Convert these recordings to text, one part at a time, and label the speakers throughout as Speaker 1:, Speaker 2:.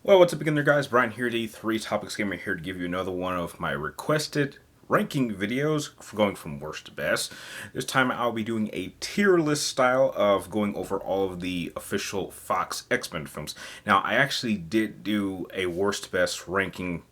Speaker 1: Well, what's up again there, guys? Brian here, the 3 Topics Gamer, here to give you another one of my requested ranking videos for going from worst to best. This time I'll be doing a tier list style of going over all of the official Fox X-Men films. Now, I actually did do a worst to best ranking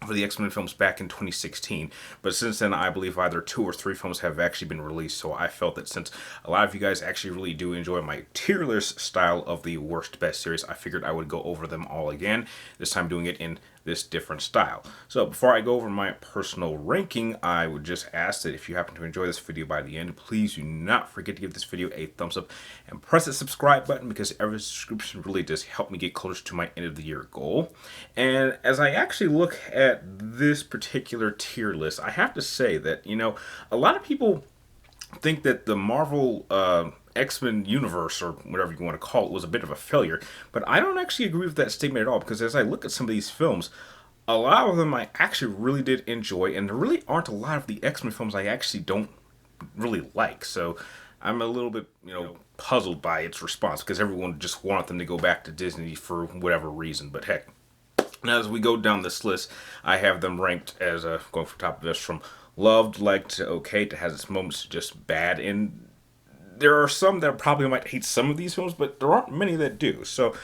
Speaker 1: for the X-Men films back in 2016, but since then I believe either 2 or 3 films have actually been released, so I felt that since a lot of you guys actually really do enjoy my tier list style of the worst best series, I figured I would go over them all again, this time doing it in this different style. So before I go over my personal ranking, I would just ask that if you happen to enjoy this video by the end, please do not forget to give this video a thumbs up and press the subscribe button, because every subscription really does help me get closer to my end of the year goal. And as I actually look at this particular tier list, I have to say that, a lot of people think that the Marvel X-Men universe, or whatever you want to call it, was a bit of a failure. But I don't actually agree with that statement at all, because as I look at some of these films, a lot of them I actually really did enjoy, and there really aren't a lot of the X-Men films I actually don't really like. So I'm a little bit, puzzled by its response, because everyone just wanted them to go back to Disney for whatever reason. But heck, now as we go down this list, I have them ranked as going from top of this, from loved, liked to okay, to has its moments just bad. And there are some that probably might hate some of these films, but there aren't many that do. So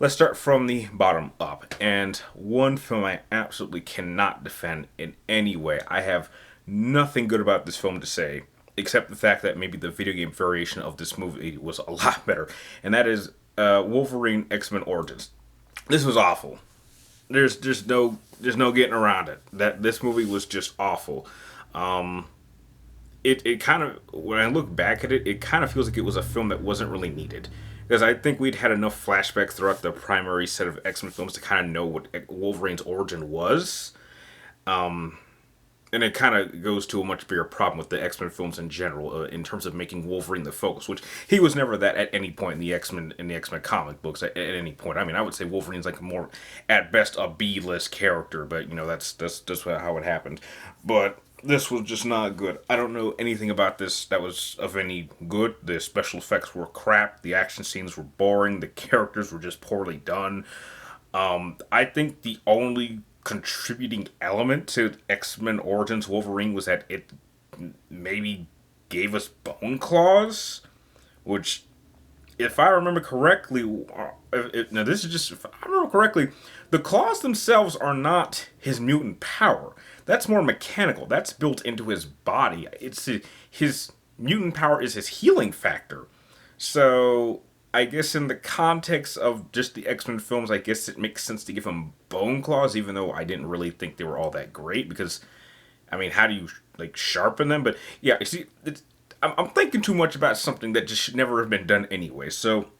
Speaker 1: let's start from the bottom up. And one film I absolutely cannot defend in any way. I have nothing good about this film to say, except the fact that maybe the video game variation of this movie was a lot better. And that is Wolverine XMen Origins. This was awful. There's no getting around it. That this movie was just awful. It kind of, when I look back at it, it kind of feels like it was a film that wasn't really needed, because I think we'd had enough flashbacks throughout the primary set of X-Men films to kind of know what Wolverine's origin was. And it kind of goes to a much bigger problem with the X-Men films in general, in terms of making Wolverine the focus, which he was never that at any point in the X-Men comic books at any point. I mean, I would say Wolverine's like more, at best, a B-list character, but that's how it happened. But this was just not good. I don't know anything about this that was of any good. The special effects were crap. The action scenes were boring. The characters were just poorly done. I think the only contributing element to X-Men Origins Wolverine was that it maybe gave us bone claws, which, if I remember correctly, now this is just, if I remember correctly, the claws themselves are not his mutant power. That's more mechanical. That's built into his body. It's his mutant power is his healing factor. So I guess in the context of just the X-Men films, I guess it makes sense to give him bone claws, even though I didn't really think they were all that great, because, I mean, how do you, sharpen them? But, yeah, you see, I'm thinking too much about something that just should never have been done anyway. So,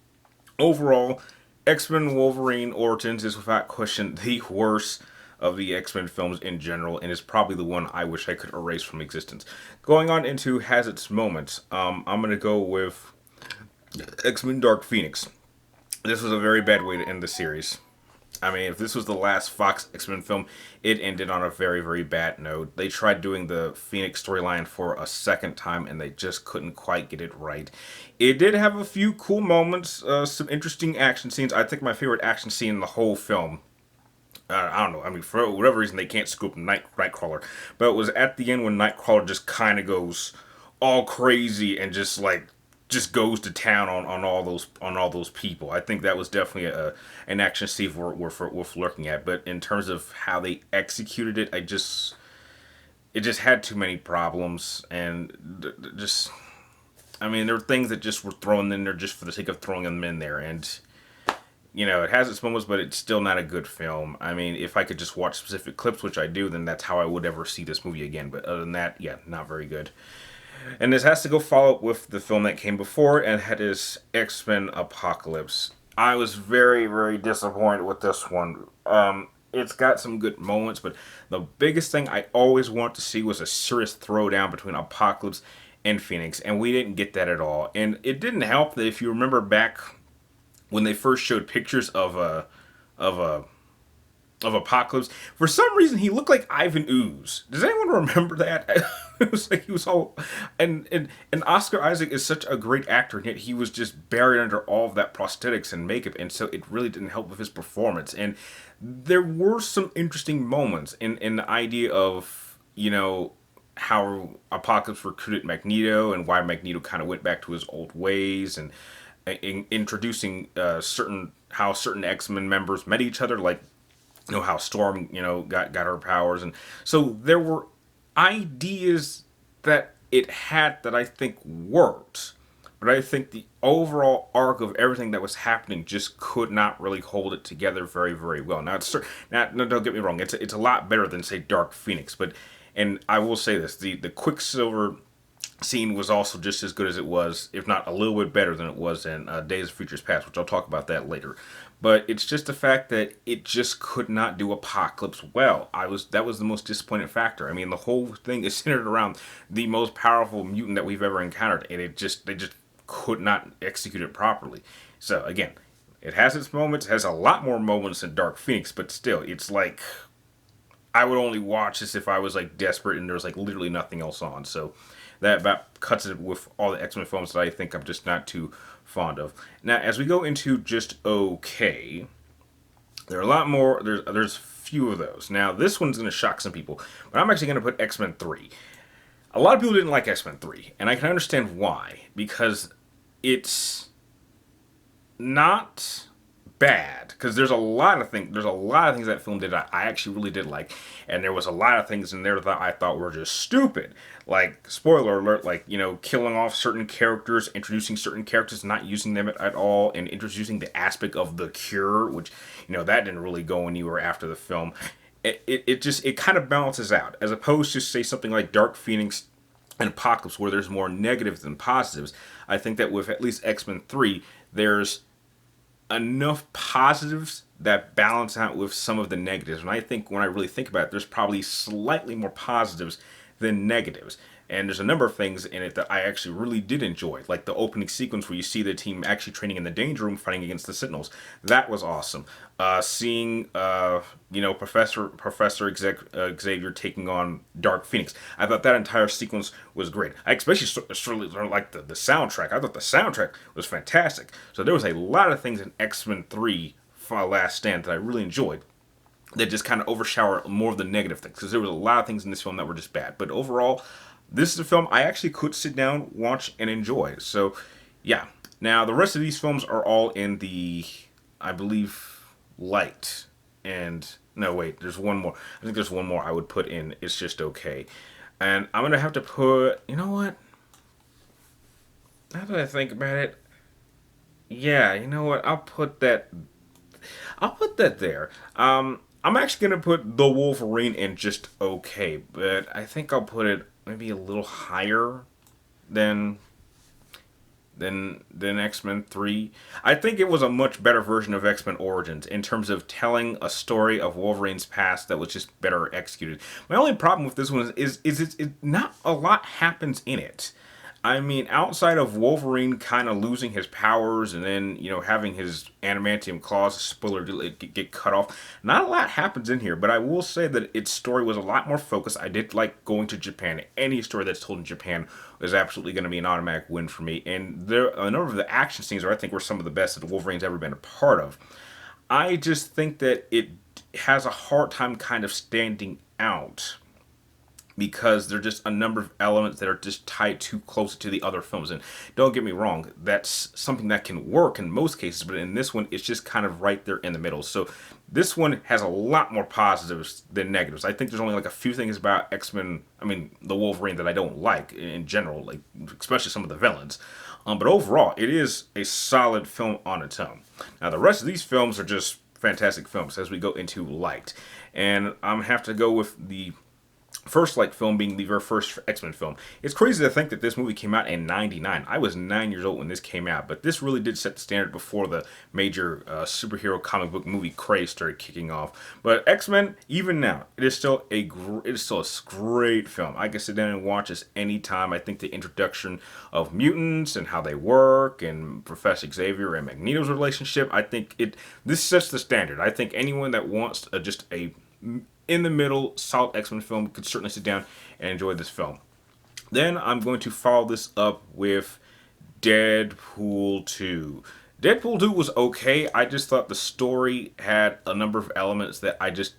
Speaker 1: overall, X-Men Wolverine Origins is without question the worst of the X-Men films in general, and is probably the one I wish I could erase from existence. Going on into has its moments, I'm going to go with X-Men Dark Phoenix. This was a very bad way to end the series. I mean, if this was the last Fox X-Men film, it ended on a very, very bad note. They tried doing the Phoenix storyline for a second time, and they just couldn't quite get it right. It did have a few cool moments, some interesting action scenes. I think my favorite action scene in the whole film, I don't know, I mean, for whatever reason, they can't scoop Nightcrawler. But it was at the end when Nightcrawler just kind of goes all crazy and just goes to town on all those people. I think that was definitely an action scene worth looking at. But in terms of how they executed it, it just had too many problems, and just, I mean, there were things that just were thrown in there just for the sake of throwing them in there, and it has its moments, but it's still not a good film. I mean, if I could just watch specific clips, which I do, then that's how I would ever see this movie again. But other than that, yeah, not very good. And this has to go follow up with the film that came before, and that is X-Men Apocalypse. I was very, very disappointed with this one. It's got some good moments, but the biggest thing I always wanted to see was a serious throwdown between Apocalypse and Phoenix, and we didn't get that at all. And it didn't help that if you remember back when they first showed pictures of of Apocalypse. For some reason, he looked like Ivan Ooze. Does anyone remember that? It was like he was all, and Oscar Isaac is such a great actor, and yet he was just buried under all of that prosthetics and makeup, and so it really didn't help with his performance. And there were some interesting moments in the idea of, how Apocalypse recruited Magneto and why Magneto kind of went back to his old ways, and introducing certain X-Men members met each other, like how Storm got her powers. And so there were ideas that it had that I think worked, but I think the overall arc of everything that was happening just could not really hold it together very, very well. Now, no, don't get me wrong, it's a lot better than, say, Dark Phoenix, but, and I will say this, the Quicksilver scene was also just as good as it was, if not a little bit better than it was in Days of Futures Past, which I'll talk about that later. But it's just the fact that it just could not do Apocalypse well. That was the most disappointing factor. I mean, the whole thing is centered around the most powerful mutant that we've ever encountered, and they just could not execute it properly. So again, it has its moments, it has a lot more moments than Dark Phoenix, but still, it's like I would only watch this if I was like desperate and there was like literally nothing else on. So that about cuts it with all the X-Men films that I think I'm just not too fond of. Now, as we go into just okay, there are a lot more. There's few of those. Now, this one's going to shock some people, but I'm actually going to put X-Men 3. A lot of people didn't like X-Men 3, and I can understand why, because it's not bad, because there's a lot of things that film did I actually really did like, and there was a lot of things in there that I thought were just stupid, like, spoiler alert, like, killing off certain characters, introducing certain characters, not using them at all, and introducing the aspect of the cure, which that didn't really go anywhere after the film. It kind of balances out, as opposed to, say, something like Dark Phoenix and Apocalypse, where there's more negatives than positives. I think that with at least X-Men 3, there's enough positives that balance out with some of the negatives. And I think when I really think about it, there's probably slightly more positives than negatives. And there's a number of things in it that I actually really did enjoy, like the opening sequence where you see the team actually training in the Danger Room fighting against the Sentinels. That was awesome. Seeing, Professor Xavier taking on Dark Phoenix. I thought that entire sequence was great. I especially sort of like the soundtrack. I thought the soundtrack was fantastic. So there was a lot of things in X-Men 3 Last Stand that I really enjoyed, that just kind of overshower more of the negative things, because there was a lot of things in this film that were just bad. But overall, this is a film I actually could sit down, watch, and enjoy. So, yeah. Now, the rest of these films are all in the, I believe, light. And, no, wait, there's one more. I think there's one more I would put in It's Just Okay. And I'm going to have to put, you know what? Now that I think about it, yeah, you know what? I'll put that there. I'm actually going to put The Wolverine in Just Okay, but I think I'll put it maybe a little higher than X-Men 3. I think it was a much better version of X-Men Origins in terms of telling a story of Wolverine's past that was just better executed. My only problem with this one is not a lot happens in it. I mean, outside of Wolverine kind of losing his powers and then, having his adamantium claws, spoiler, get cut off, not a lot happens in here. But I will say that its story was a lot more focused. I did like going to Japan. Any story that's told in Japan is absolutely going to be an automatic win for me. And there, a number of the action scenes I think were some of the best that Wolverine's ever been a part of. I just think that it has a hard time kind of standing out, because there are just a number of elements that are just tied too close to the other films. And don't get me wrong, that's something that can work in most cases, but in this one, it's just kind of right there in the middle. So this one has a lot more positives than negatives. I think there's only like a few things about the Wolverine that I don't like in general, like especially some of the villains. But overall, it is a solid film on its own. Now, the rest of these films are just fantastic films as we go into light. And I'm going to have to go with the first like film being the very first X-Men film. It's crazy to think that this movie came out in '99. I was 9 years old when this came out, but this really did set the standard before the major superhero comic book movie craze started kicking off. But X-Men, even now, it is still a great film. I can sit down and watch this anytime. I think the introduction of mutants and how they work, and Professor Xavier and Magneto's relationship, I think this sets the standard. I think anyone that wants just a in the middle, solid X-Men film could certainly sit down and enjoy this film. Then I'm going to follow this up with Deadpool 2. Deadpool 2 was okay. I just thought the story had a number of elements that I just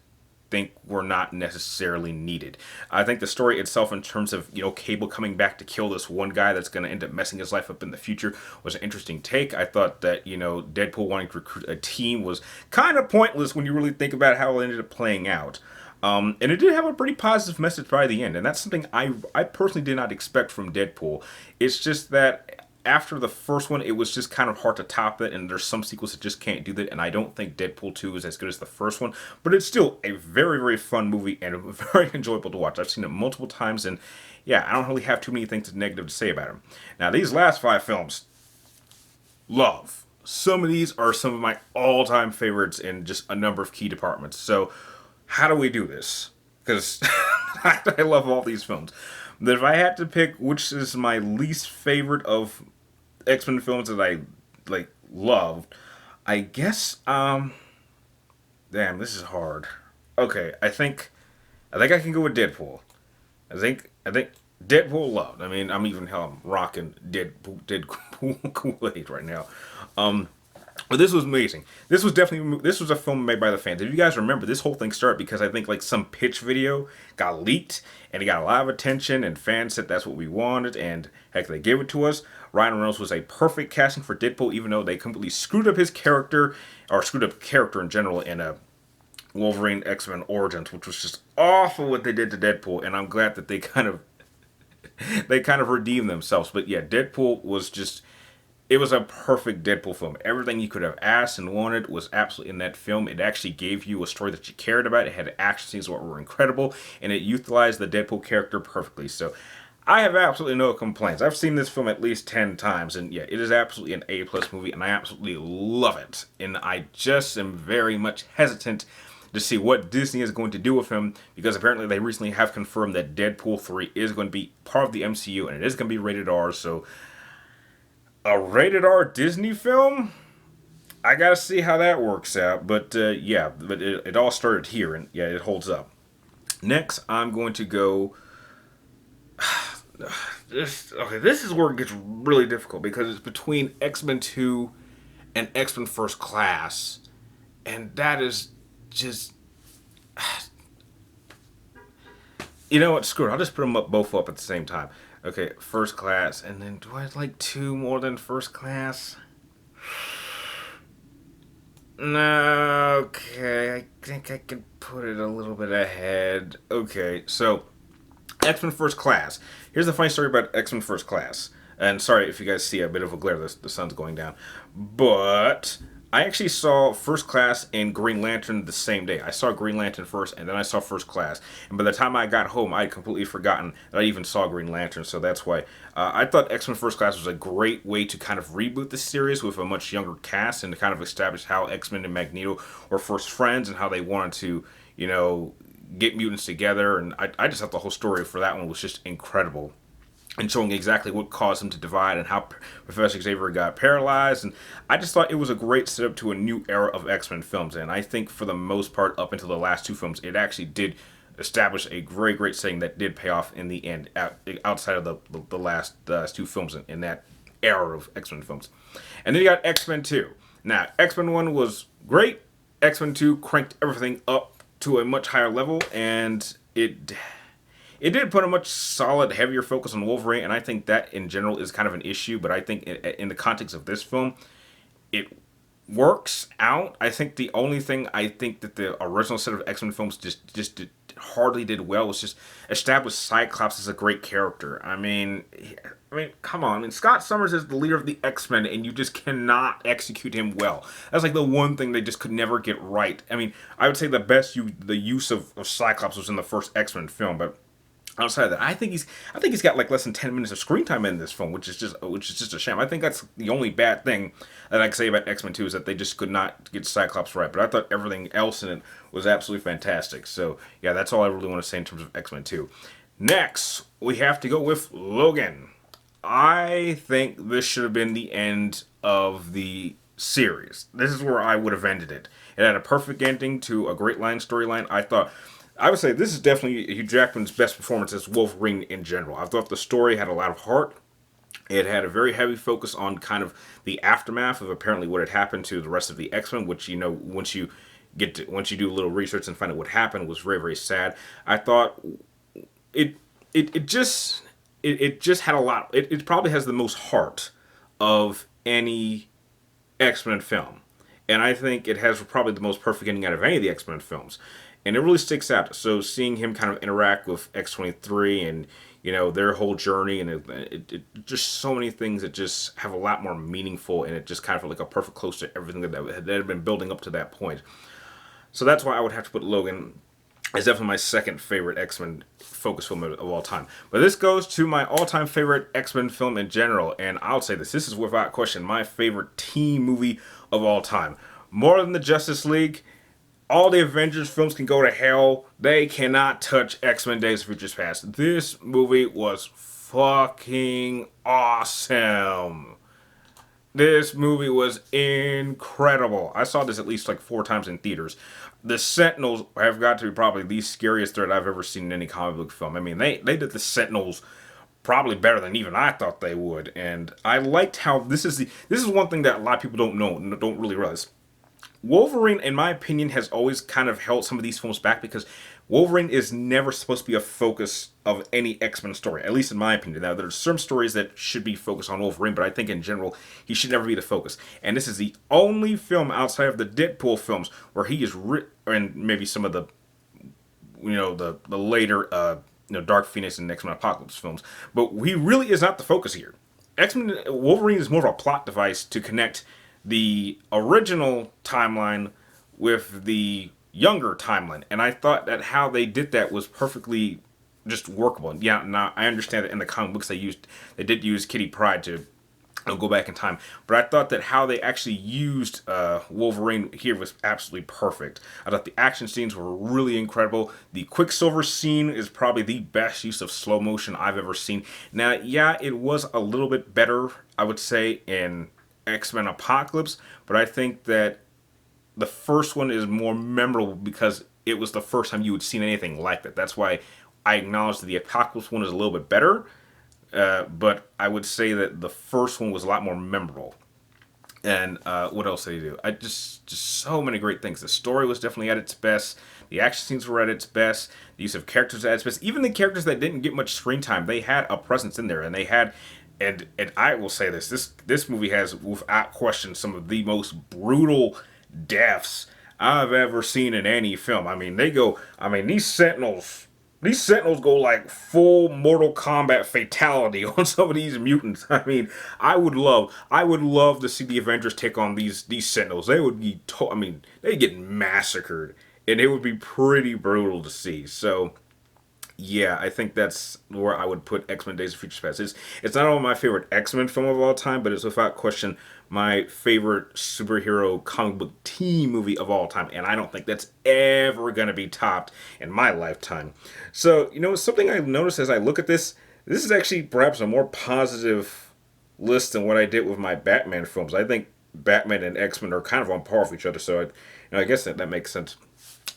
Speaker 1: think were not necessarily needed. I think the story itself, in terms of, Cable coming back to kill this one guy that's going to end up messing his life up in the future, was an interesting take. I thought that, Deadpool wanting to recruit a team was kind of pointless when you really think about how it ended up playing out. And it did have a pretty positive message by the end, and that's something I personally did not expect from Deadpool. It's just that after the first one, it was just kind of hard to top it, and there's some sequels that just can't do that, and I don't think Deadpool 2 is as good as the first one, but it's still a very, very fun movie and very enjoyable to watch. I've seen it multiple times, and yeah, I don't really have too many things negative to say about them. Now, these last 5 films, love. Some of these are some of my all-time favorites in just a number of key departments, so how do we do this? Because I love all these films. But if I had to pick which is my least favorite of X-Men films that I loved, I guess damn, this is hard. Okay, I think I can go with Deadpool. I think Deadpool loved. I mean, I'm rocking Deadpool Kool-Aid right now. But this was amazing. This was a film made by the fans. If you guys remember, this whole thing started because I think some pitch video got leaked and it got a lot of attention, and fans said that's what we wanted, and heck, they gave it to us. Ryan Reynolds was a perfect casting for Deadpool, even though they completely screwed up his character, or screwed up character in general, in a Wolverine XMen Origins, which was just awful what they did to Deadpool, and I'm glad that they kind of redeemed themselves. But yeah, Deadpool was just, it was a perfect Deadpool film. Everything you could have asked and wanted was absolutely in that film. It actually gave you a story that you cared about. It had action scenes that were incredible, and it utilized the Deadpool character perfectly. So I have absolutely no complaints. I've seen this film at least 10 times, and yeah, it is absolutely an A-plus movie, and I absolutely love it. And I just am very much hesitant to see what Disney is going to do with him, because apparently they recently have confirmed that Deadpool 3 is going to be part of the MCU, and it is going to be rated R, so a rated R Disney film? I gotta see how that works out. But yeah, but it all started here, and yeah, it holds up. Next, I'm going to go. This is where it gets really difficult, because it's between X-Men 2 and X-Men First Class, and that is just. You know what? Screw it. I'll just put them both up at the same time. Okay, First Class, and then do I like 2 more than First Class? No, okay, I think I can put it a little bit ahead. Okay, so X-Men First Class. Here's the funny story about X-Men First Class. And sorry if you guys see a bit of a glare, the sun's going down. But I actually saw First Class and Green Lantern the same day. I saw Green Lantern first, and then I saw First Class. And by the time I got home, I had completely forgotten that I even saw Green Lantern. So that's why I thought X-Men First Class was a great way to kind of reboot the series with a much younger cast, and to kind of establish how X-Men and Magneto were first friends, and how they wanted to, get mutants together. And I just thought the whole story for that one was just incredible, and showing exactly what caused them to divide, and how Professor Xavier got paralyzed. And I just thought it was a great setup to a new era of X-Men films. And I think for the most part, up until the last 2 films, it actually did establish a very great setting that did pay off in the end, outside of the last 2 films in that era of X-Men films. And then you got X-Men 2. Now, X-Men 1 was great. X-Men 2 cranked everything up to a much higher level, and it did put a much solid, heavier focus on Wolverine, and I think that in general is kind of an issue, but I think in the context of this film, it works out. I think the only thing I think that the original set of X-Men films hardly did well was just establish Cyclops as a great character. I mean, come on. Scott Summers is the leader of the X-Men, and you just cannot execute him well. That's like the one thing they just could never get right. I mean, I would say the use of Cyclops was in the first X-Men film, but Outside of that, I think he's got like less than 10 minutes of screen time in this film, which is just a shame. I think that's the only bad thing that I can say about X-Men 2 is that they just could not get Cyclops right. But I thought everything else in it was absolutely fantastic. So yeah, that's all I really want to say in terms of X-Men 2. Next, we have to go with Logan. I think this should have been the end of the series. This is where I would have ended it. It had a perfect ending to a great line storyline. I would say this is definitely Hugh Jackman's best performance as Wolverine in general. I thought the story had a lot of heart. It had a very heavy focus on kind of the aftermath of apparently what had happened to the rest of the X-Men, which once you do a little research and find out what happened was very very sad. I thought it it just had a lot. It probably has the most heart of any X-Men film. And I think it has probably the most perfect ending out of any of the X-Men films. And it really sticks out. So seeing him kind of interact with X-23 and, their whole journey and it just so many things that just have a lot more meaningful and it just kind of like a perfect close to everything that had been building up to that point. So that's why I would have to put Logan as definitely my second favorite X-Men focus film of all time. But this goes to my all-time favorite X-Men film in general, and I'll say this: this is without question my favorite team movie of all time. More than the Justice League, all the Avengers films can go to hell. They cannot touch X-Men Days of Future Past. This movie was fucking awesome. This movie was incredible. I saw this at least like 4 times in theaters. The Sentinels have got to be probably the scariest threat I've ever seen in any comic book film. I mean, they did the Sentinels probably better than even I thought they would, and I liked how this is one thing that a lot of people don't really realize. Wolverine, in my opinion, has always kind of held some of these films back because Wolverine is never supposed to be a focus of any X-Men story, at least in my opinion. Now, there's some stories that should be focused on Wolverine, but I think in general, he should never be the focus. And this is the only film outside of the Deadpool films where he is, and maybe some of the, the later, Dark Phoenix and X-Men Apocalypse films, but he really is not the focus here. X-Men Wolverine is more of a plot device to connect the original timeline with the younger timeline, and I thought that how they did that was perfectly just workable. And yeah, now I understand that in the comic books they did use Kitty Pryde to go back in time, but I thought that how they actually used Wolverine here was absolutely perfect. I thought the action scenes were really incredible. The Quicksilver scene is probably the best use of slow motion I've ever seen. Now, yeah, it was a little bit better, I would say, in X-Men Apocalypse, but I think that the first one is more memorable because it was the first time you had seen anything like that. That's why I acknowledge that the Apocalypse one is a little bit better, but I would say that the first one was a lot more memorable. And what else did he do? I just so many great things. The story was definitely at its best. The action scenes were at its best. The use of characters at its best. Even the characters that didn't get much screen time, they had a presence in there, and they had. And I will say this movie has without question some of the most brutal deaths I've ever seen in any film. I mean, these Sentinels go like full Mortal Kombat fatality on some of these mutants. I mean, I would love to see the Avengers take on these Sentinels. They would be, they get massacred, and it would be pretty brutal to see. So, yeah, I think that's where I would put X-Men Days of Future Past. It's not only my favorite X-Men film of all time, but it's without question my favorite superhero comic book team movie of all time. And I don't think that's ever going to be topped in my lifetime. So, something I've noticed as I look at this is actually perhaps a more positive list than what I did with my Batman films. I think Batman and X-Men are kind of on par with each other, so I guess that makes sense.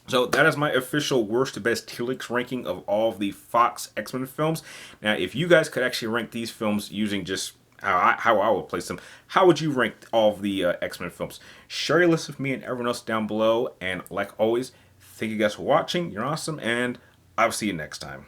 Speaker 1: So that is my official worst to best tier list ranking of all of the Fox X-Men films. Now, if you guys could actually rank these films using just how I would place them, how would you rank all of the X-Men films? Share your list with me and everyone else down below. And like always, thank you guys for watching. You're awesome, and I'll see you next time.